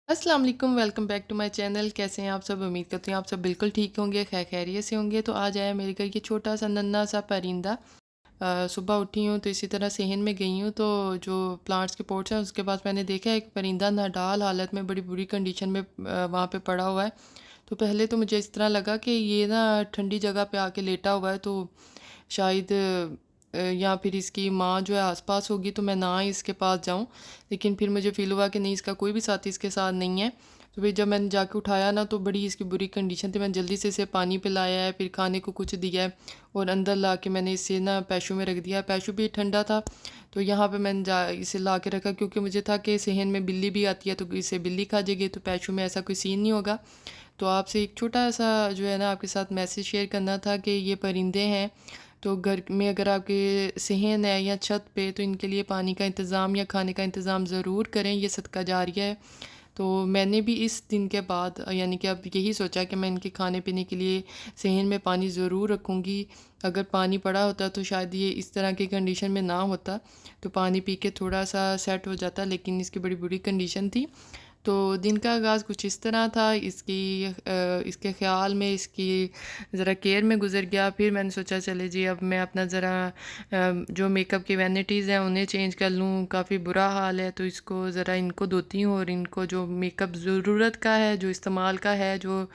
अस्सलाम वालेकुम, welcome back to my channel. कैसे हैं आप सब? उम्मीद करती हूँ आप सब बिल्कुल ठीक होंगे, खैरियत से होंगे। तो आज आया मेरे घर ये छोटा सा नन्हा सा परिंदा। सुबह उठी हूँ तो इसी तरह सेहन में गई हूँ, तो जो प्लांट्स के पोट्स हैं उसके पास मैंने देखा एक परिंदा नाडाल हालत में बड़ी बुरी कंडीशन में वहाँ पे पड़ा हुआ है। तो पहले तो मुझे इस तरह लगा कि ये ना ठंडी जगह पे आके लेटा हुआ है, तो शायद या फिर इसकी माँ जो है आसपास होगी, तो मैं ना ही इसके पास जाऊँ। लेकिन फिर मुझे फ़ील हुआ कि नहीं, इसका कोई भी साथी इसके साथ नहीं है। तो फिर जब मैंने जाके उठाया ना, तो बड़ी इसकी बुरी कंडीशन थी। मैंने जल्दी से इसे पानी पिलाया है, फिर खाने को कुछ दिया है, और अंदर ला के मैंने इसे ना पैशू में रख दिया। पैशू भी ठंडा था, तो यहाँ पे मैंने जा इसे ला के रखा, क्योंकि मुझे था कि सेहन में बिल्ली भी आती है तो इसे बिल्ली खा जाएगी, तो पैशू में ऐसा कोई सीन नहीं होगा। तो आपसे एक छोटा सा जो है ना आपके साथ मैसेज शेयर करना था कि ये परिंदे हैं, तो घर में अगर आपके सेहन है या छत पे, तो इनके लिए पानी का इंतज़ाम या खाने का इंतज़ाम ज़रूर करें। ये सदका जारिया है। तो मैंने भी इस दिन के बाद यानी कि अब यही सोचा कि मैं इनके खाने पीने के लिए सेहन में पानी ज़रूर रखूँगी। अगर पानी पड़ा होता तो शायद ये इस तरह की कंडीशन में ना होता, तो पानी पी के थोड़ा सा सेट हो जाता, लेकिन इसकी बड़ी बुरी कंडीशन थी। तो दिन का आगाज़ कुछ इस तरह था। इसके ख़्याल में, इसकी ज़रा केयर में गुज़र गया। फिर मैंने सोचा चले जी, अब मैं अपना ज़रा जो मेकअप की वैनिटीज़ हैं उन्हें चेंज कर लूँ। काफ़ी बुरा हाल है, तो इसको ज़रा इनको धोती हूँ, और इनको जो मेकअप ज़रूरत का है, जो इस्तेमाल का है, जो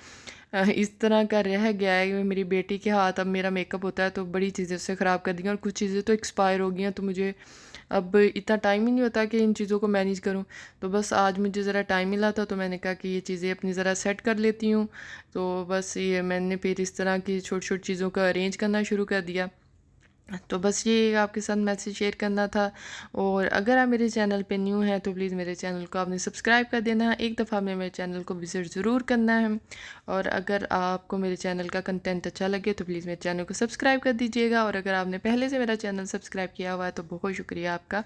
इस तरह का रह गया है। मेरी बेटी के हाथ अब मेरा मेकअप होता है, तो बड़ी चीज़ें उससे ख़राब कर दी हैं, और कुछ चीज़ें तो एक्सपायर हो गई हैं, तो मुझे अब इतना टाइम ही नहीं होता कि इन चीज़ों को मैनेज करूं। तो बस आज मुझे ज़रा टाइम मिला था, तो मैंने कहा कि ये चीज़ें अपनी ज़रा सेट कर लेती हूँ। तो बस ये मैंने फिर इस तरह की छोटी छोटी चीज़ों का अरेंज करना शुरू कर दिया। तो बस ये आपके साथ मैसेज शेयर करना था। और अगर आप मेरे चैनल पे न्यू हैं तो प्लीज़ मेरे चैनल को आपने सब्सक्राइब कर देना है। एक दफ़ा में मेरे चैनल को विज़िट ज़रूर करना है। और अगर आपको मेरे चैनल का कंटेंट अच्छा लगे तो प्लीज़ मेरे चैनल को सब्सक्राइब कर दीजिएगा। और अगर आपने पहले से मेरा चैनल सब्सक्राइब किया हुआ है तो बहुत शुक्रिया आपका।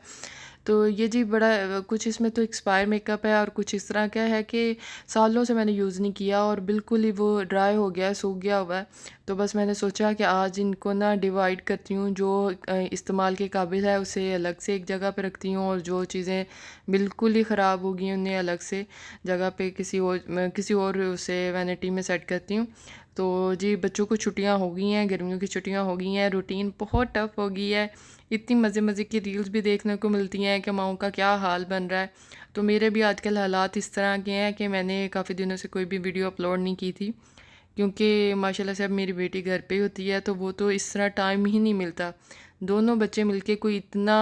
तो ये जी बड़ा कुछ इसमें तो एक्सपायर मेकअप है, और कुछ इस तरह का है कि सालों से मैंने यूज़ नहीं किया और बिल्कुल ही वो ड्राई हो गया है, सूख गया हुआ है। तो बस मैंने सोचा कि आज इनको ना डिवाइड करती हूँ, जो इस्तेमाल के काबिल है उसे अलग से एक जगह पे रखती हूँ, और जो चीज़ें बिल्कुल ही ख़राब हो गई हैं उन्हें अलग से जगह पे किसी और उसे वैनिटी में सेट करती हूँ। तो जी बच्चों को छुट्टियाँ हो गई हैं, गर्मियों की छुट्टियाँ हो गई हैं, रूटीन बहुत टफ़ हो गई है। इतनी मज़े मज़े की रील्स भी देखने को मिलती हैं कि माँओं का क्या हाल बन रहा है। तो मेरे भी आजकल हालात इस तरह के हैं कि मैंने काफ़ी दिनों से कोई भी वीडियो अपलोड नहीं की थी, क्योंकि माशाल्लाह से अब मेरी बेटी घर पे ही होती है, तो वो तो इस तरह टाइम ही नहीं मिलता। दोनों बच्चे मिलके कोई इतना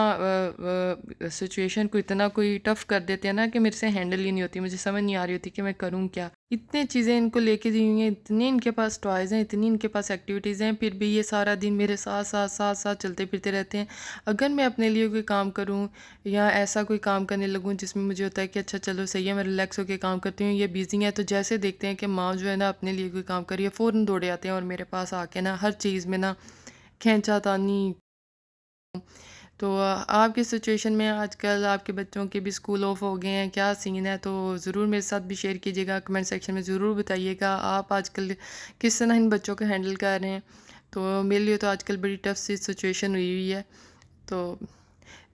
सिचुएशन को इतना कोई टफ़ कर देते हैं ना कि मेरे से हैंडल ही नहीं होती। मुझे समझ नहीं आ रही होती कि मैं करूँ क्या? इतनी चीज़ें इनको लेके दी हुई हैं, इतने इनके पास टॉयज़ हैं, इतनी इनके पास एक्टिविटीज़ हैं, फिर भी ये सारा दिन मेरे साथ चलते फिरते रहते हैं। अगर मैं अपने लिए कोई काम करूँ या ऐसा कोई काम करने लगूँ जिसमें मुझे होता है कि अच्छा चलो सही है, मैं रिलैक्स होके काम करती हूँ, ये बिज़ी हैं, तो जैसे देखते हैं कि माँ जो है ना अपने लिए कोई काम कर रही है, फ़ौरन दौड़े आते हैं और मेरे पास आके ना हर चीज़ में ना खींचातानी। तो आपकी सिचुएशन में आजकल आपके बच्चों के भी स्कूल ऑफ हो गए हैं, क्या सीन है? तो ज़रूर मेरे साथ भी शेयर कीजिएगा, कमेंट सेक्शन में ज़रूर बताइएगा आप आजकल किस तरह इन बच्चों को हैंडल कर रहे हैं। तो मेरे लिए तो आजकल बड़ी टफ सी सिचुएशन हुई हुई है। तो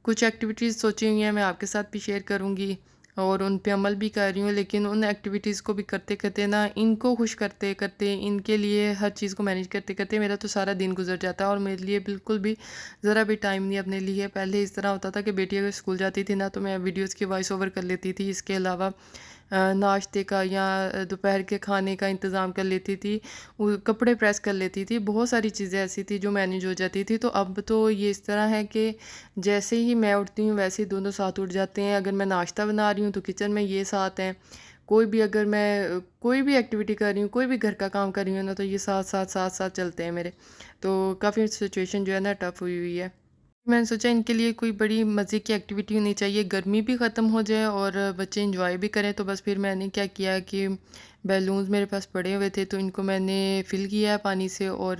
कुछ एक्टिविटीज़ सोची हुई हैं, मैं आपके साथ भी शेयर करूँगी, और उन पे अमल भी कर रही हूँ। लेकिन उन एक्टिविटीज़ को भी करते-करते ना, इनको खुश करते-करते, इनके लिए हर चीज़ को मैनेज करते-करते मेरा तो सारा दिन गुज़र जाता है, और मेरे लिए बिल्कुल भी ज़रा भी टाइम नहीं अपने लिए। पहले इस तरह होता था कि बेटी अगर स्कूल जाती थी ना, तो मैं वीडियोज़ की वॉइस ओवर कर लेती थी। इसके अलावा नाश्ते का या दोपहर के खाने का इंतज़ाम कर लेती थी, कपड़े प्रेस कर लेती थी, बहुत सारी चीज़ें ऐसी थी जो मैनेज हो जाती थी। तो अब तो ये इस तरह है कि जैसे ही मैं उठती हूँ वैसे ही दोनों साथ उठ जाते हैं। अगर मैं नाश्ता बना रही हूँ तो किचन में ये साथ हैं। कोई भी अगर मैं कोई भी एक्टिविटी कर रही हूँ, कोई भी घर का काम कर रही हूँ ना, तो ये साथ साथ चलते हैं मेरे। तो काफ़ी सिचुएशन जो है ना टफ़ हुई हुई है। मैंने सोचा इनके लिए कोई बड़ी मज़े की एक्टिविटी होनी चाहिए, गर्मी भी ख़त्म हो जाए और बच्चे एंजॉय भी करें। तो बस फिर मैंने क्या किया कि بیلونز میرے پاس پڑے ہوئے تھے، تو ان کو میں نے فل کیا ہے پانی سے، اور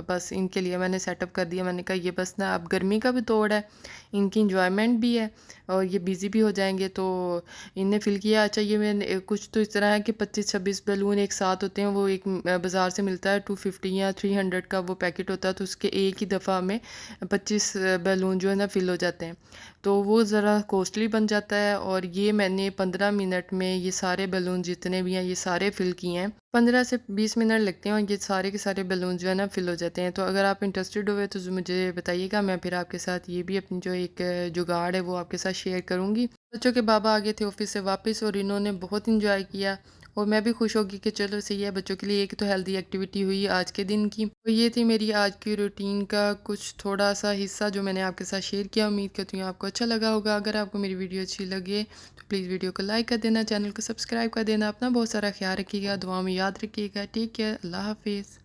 بس ان کے لیے میں نے سیٹ اپ کر دیا۔ میں نے کہا یہ بس نا اب گرمی کا بھی توڑ ہے، ان کی انجوائمنٹ بھی ہے، اور یہ بیزی بھی ہو جائیں گے، تو ان نے فل کیا۔ اچھا یہ میں نے کچھ تو اس طرح ہے کہ 25-26 بیلون ایک ساتھ ہوتے ہیں، وہ ایک بازار سے ملتا ہے 250 یا 300 کا وہ پیکٹ ہوتا ہے، تو اس کے ایک ہی دفعہ میں 25 بیلون جو ہے نا فل ہو جاتے ہیں، تو وہ ذرا کوسٹلی بن جاتا ہے۔ اور یہ میں نے 15 منٹ میں یہ سارے بیلون جتنے بھی ہیں یہ سارے فل کیے ہیں۔ 15 سے 20 منٹ لگتے ہیں اور یہ سارے کے سارے بیلون جو ہے نا فل ہو جاتے ہیں۔ تو اگر آپ انٹرسٹڈ ہوئے تو مجھے بتائیے گا، میں پھر آپ کے ساتھ یہ بھی اپنی جو ایک جگاڑ ہے وہ آپ کے ساتھ شیئر کروں گی۔ بچوں کے بابا آگے تھے آفس سے واپس، اور انہوں نے بہت انجوائے کیا، اور میں بھی خوش ہوگی کہ چلو صحیح ہے، بچوں کے لیے ایک تو ہیلدی ایکٹیویٹی ہوئی آج کے دن کی۔ تو یہ تھی میری آج کی روٹین کا کچھ تھوڑا سا حصہ جو میں نے آپ کے ساتھ شیئر کیا۔ امید کرتی ہوں آپ کو اچھا لگا ہوگا۔ اگر آپ کو میری ویڈیو اچھی لگے تو پلیز ویڈیو کو لائک کر دینا، چینل کو سبسکرائب کر دینا، اپنا بہت سارا خیال رکھیے گا، دعاؤں میں یاد رکھیے گا۔ ٹیک کیئر، اللہ حافظ۔